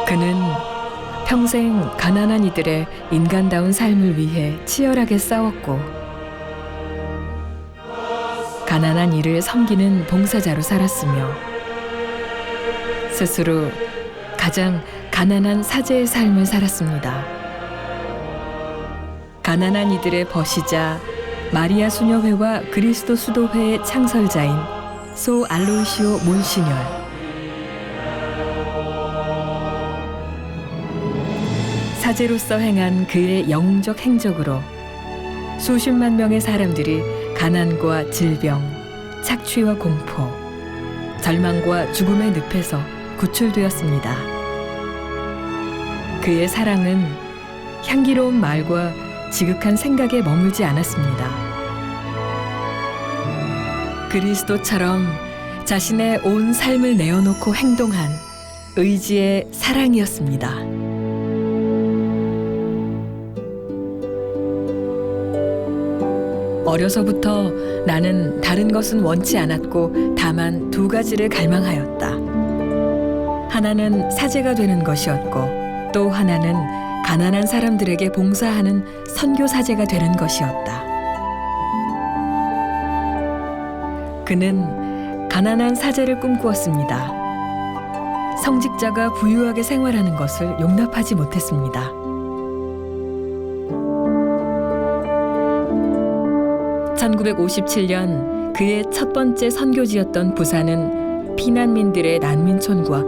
그는 평생 가난한 이들의 인간다운 삶을 위해 치열하게 싸웠고 가난한 이를 섬기는 봉사자로 살았으며 스스로 가장 가난한 사제의 삶을 살았습니다. 가난한 이들의 벗이자 마리아 수녀회와 그리스도 수도회의 창설자인 소 알로이시오 몬시뇰. 사제로서 행한 그의 영웅적 행적으로 수십만 명의 사람들이 가난과 질병, 착취와 공포, 절망과 죽음의 늪에서 구출되었습니다. 그의 사랑은 향기로운 말과 지극한 생각에 머물지 않았습니다. 그리스도처럼 자신의 온 삶을 내어놓고 행동한 의지의 사랑이었습니다. 어려서부터 나는 다른 것은 원치 않았고 다만 두 가지를 갈망하였다. 하나는 사제가 되는 것이었고 또 하나는 가난한 사람들에게 봉사하는 선교 사제가 되는 것이었다. 그는 가난한 사제를 꿈꾸었습니다. 성직자가 부유하게 생활하는 것을 용납하지 못했습니다. (1957년) 그의 첫 번째 선교지였던 부산은 피난민들의 난민촌과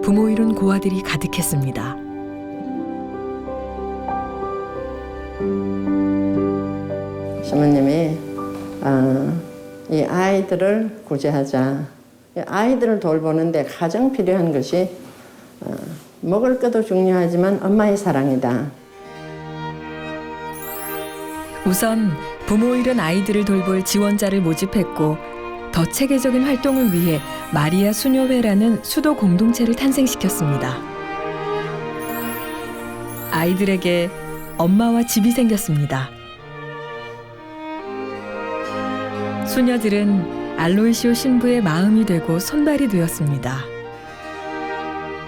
부모 잃은 고아들이 가득했습니다. 시모님이 이 아이들을 구제하자. 아이들을 돌보는데 가장 필요한 것이 먹을 것도 중요하지만 엄마의 사랑이다. 우선 부모 잃은 아이들을 돌볼 지원자를 모집했고 더 체계적인 활동을 위해 마리아 수녀회라는 수도 공동체를 탄생시켰습니다. 아이들에게 엄마와 집이 생겼습니다. 수녀들은 알로이시오 신부의 마음이 되고 손발이 되었습니다.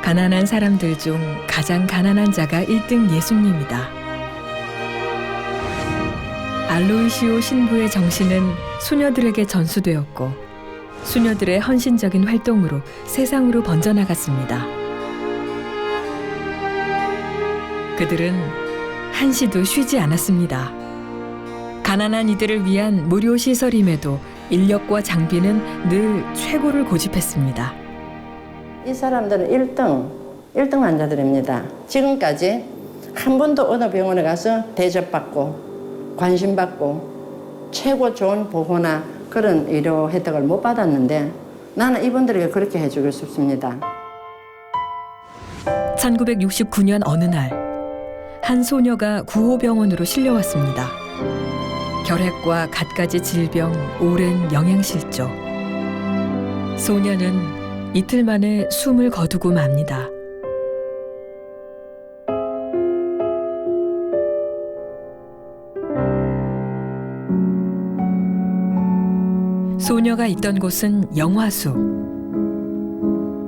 가난한 사람들 중 가장 가난한 자가 1등 예수님이다. 알로이시오 신부의 정신은 수녀들에게 전수되었고 수녀들의 헌신적인 활동으로 세상으로 번져나갔습니다. 그들은 한시도 쉬지 않았습니다. 가난한 이들을 위한 무료 시설임에도 인력과 장비는 늘 최고를 고집했습니다. 이 사람들은 1등 환자들입니다. 지금까지 한 번도 어느 병원에 가서 대접받고 관심받고 최고 좋은 보호나 그런 의료 혜택을 못 받았는데 나는 이분들에게 그렇게 해주고 싶습니다. 1969년 어느 날, 한 소녀가 구호병원으로 실려왔습니다. 결핵과 갖가지 질병, 오랜 영양실조. 소녀는 이틀 만에 숨을 거두고 맙니다. 소녀가 있던 곳은 영화숲.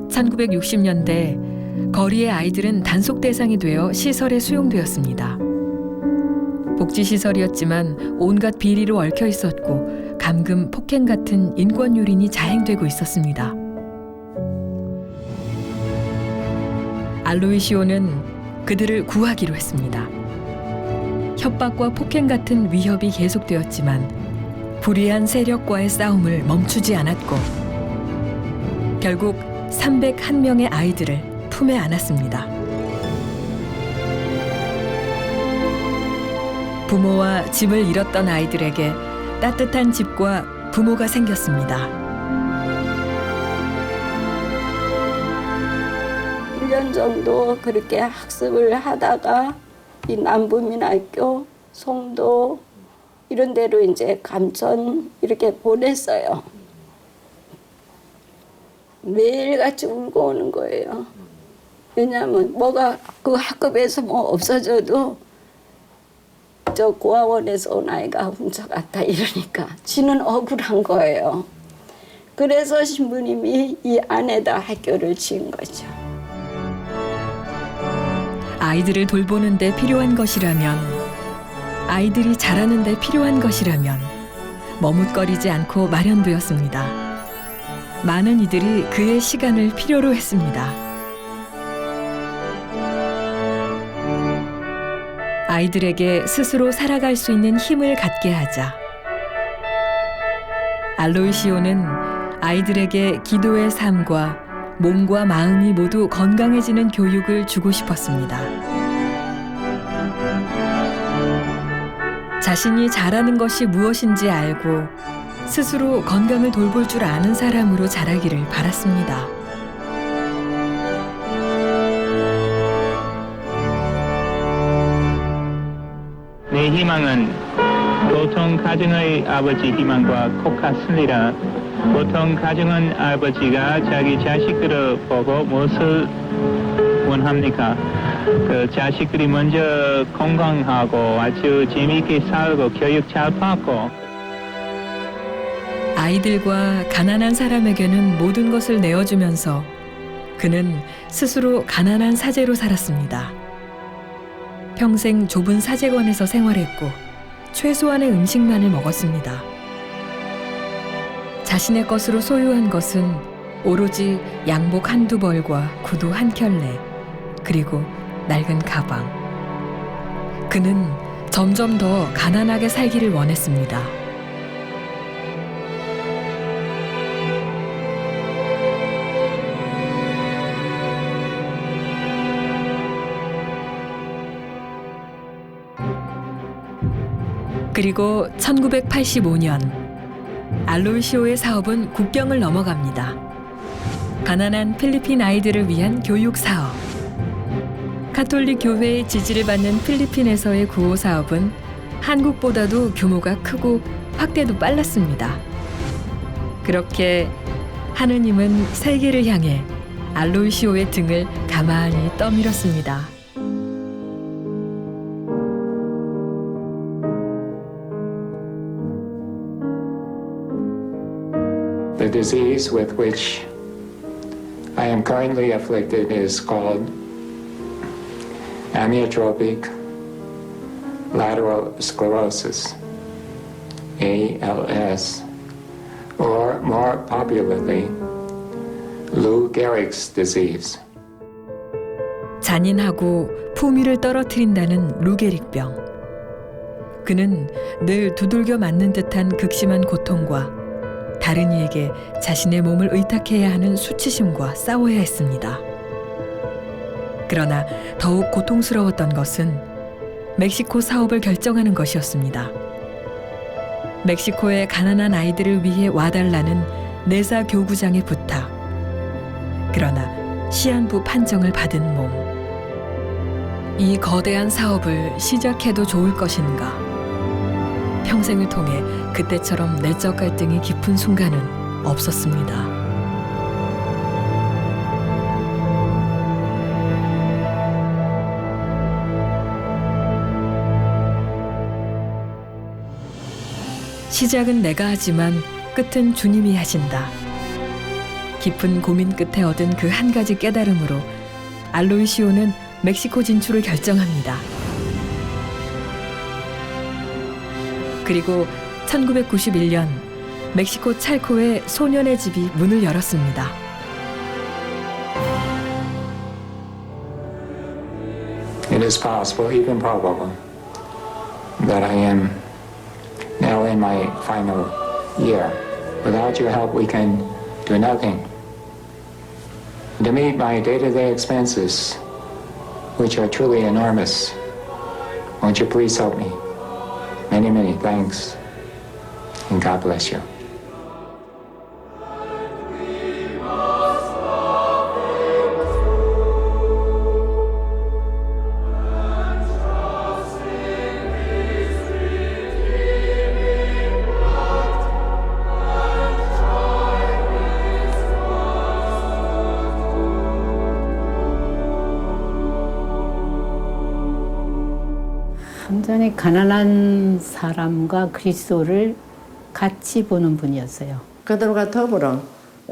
1960년대 거리의 아이들은 단속 대상이 되어 시설에 수용되었습니다. 복지시설이었지만 온갖 비리로 얽혀 있었고 감금, 폭행 같은 인권 유린이 자행되고 있었습니다. 알로이시오는 그들을 구하기로 했습니다. 협박과 폭행 같은 위협이 계속되었지만 불의한 세력과의 싸움을 멈추지 않았고 결국 301명의 아이들을 품에 안았습니다. 부모와 집을 잃었던 아이들에게 따뜻한 집과 부모가 생겼습니다. 1년 정도 그렇게 학습을 하다가 이 남부민학교, 송도 이런 데로 이제 감천 이렇게 보냈어요. 매일같이 울고 오는 거예요. 왜냐하면 뭐가 그 학급에서 뭐 없어져도 저 고아원에서 온 아이가 훔쳐갔다 이러니까 지는 억울한 거예요. 그래서 신부님이 이 안에다 학교를 지은 거죠. 아이들을 돌보는 데 필요한 것이라면, 아이들이 자라는 데 필요한 것이라면 머뭇거리지 않고 마련되었습니다. 많은 이들이 그의 시간을 필요로 했습니다. 아이들에게 스스로 살아갈 수 있는 힘을 갖게 하자. 알로이시오는 아이들에게 기도의 삶과 몸과 마음이 모두 건강해지는 교육을 주고 싶었습니다. 자신이 잘하는 것이 무엇인지 알고 스스로 건강을 돌볼 줄 아는 사람으로 자라기를 바랐습니다. 내 희망은 보통 가정의 아버지 희망과 똑같습니다. 보통 가정은 아버지가 자기 자식들을 보고 무엇을 원합니까? 그 자식들이 먼저 건강하고 아주 재미있게 살고 교육 잘 받고. 아이들과 가난한 사람에게는 모든 것을 내어주면서 그는 스스로 가난한 사제로 살았습니다. 평생 좁은 사제관에서 생활했고 최소한의 음식만을 먹었습니다. 자신의 것으로 소유한 것은 오로지 양복 한두 벌과 구두 한 켤레, 그리고 낡은 가방. 그는 점점 더 가난하게 살기를 원했습니다. 그리고 1985년 알로이시오의 사업은 국경을 넘어갑니다. 가난한 필리핀 아이들을 위한 교육 사업. 가톨릭 교회의 지지를 받는 필리핀에서의 구호 사업은 한국보다도 규모가 크고 확대도 빨랐습니다. 그렇게 하느님은 세계를 향해 알로이시오의 등을 가만히 떠밀었습니다. The disease with which I am currently afflicted is called amyotrophic lateral sclerosis, ALS, or more popularly, Lou Gehrig's disease. 잔인하고 품위를 떨어뜨린다는 루게릭병. 그는 늘 두들겨 맞는 듯한 극심한 고통과 다른 이에게 자신의 몸을 의탁해야 하는 수치심과 싸워야 했습니다. 그러나 더욱 고통스러웠던 것은 멕시코 사업을 결정하는 것이었습니다. 멕시코의 가난한 아이들을 위해 와달라는 내사 교구장의 부탁. 그러나 시한부 판정을 받은 몸. 이 거대한 사업을 시작해도 좋을 것인가? 평생을 통해 그때처럼 내적 갈등이 깊은 순간은 없었습니다. 시작은 내가 하지만 끝은 주님이 하신다. 깊은 고민 끝에 얻은 그 한 가지 깨달음으로 알로이시오는 멕시코 진출을 결정합니다. 그리고 1991년 멕시코 찰코의 소년의 집이 문을 열었습니다. It is possible, even probable, that I am now in my final year. Without your help, we can do nothing. To meet my day-to-day expenses, which are truly enormous, won't you please help me? Many, many thanks, and God bless you. 완전히 가난한 사람과 그리스도를 같이 보는 분이었어요. 그들과 더불어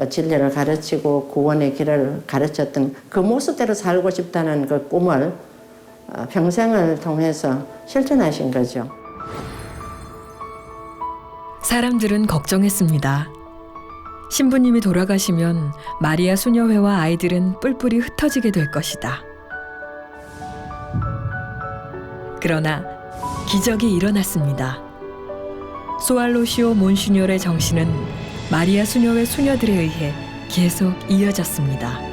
진리를 가르치고 구원의 길을 가르쳤던 그 모습대로 살고 싶다는 그 꿈을 평생을 통해서 실천하신 거죠. 사람들은 걱정했습니다. 신부님이 돌아가시면 마리아 수녀회와 아이들은 뿔뿔이 흩어지게 될 것이다. 그러나 기적이 일어났습니다. 소알로시오 몬시뇰의 정신은 마리아 수녀회 수녀들에 의해 계속 이어졌습니다.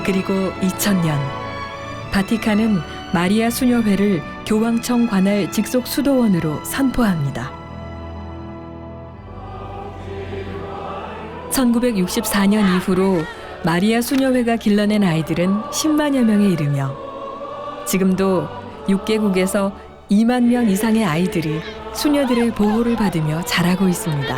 그리고 2000년 바티칸은 마리아 수녀회를 교황청 관할 직속 수도원으로 선포합니다. 1964년 이후로 마리아 수녀회가 길러낸 아이들은 10만여 명에 이르며 지금도 6개국에서 2만 명 이상의 아이들이 수녀들의 보호를 받으며 자라고 있습니다.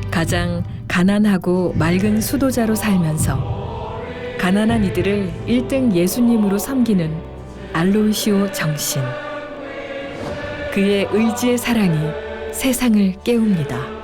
가장 가난하고 맑은 수도자로 살면서 가난한 이들을 1등 예수님으로 섬기는 알로이시오 정신. 그의 의지의 사랑이 세상을 깨웁니다.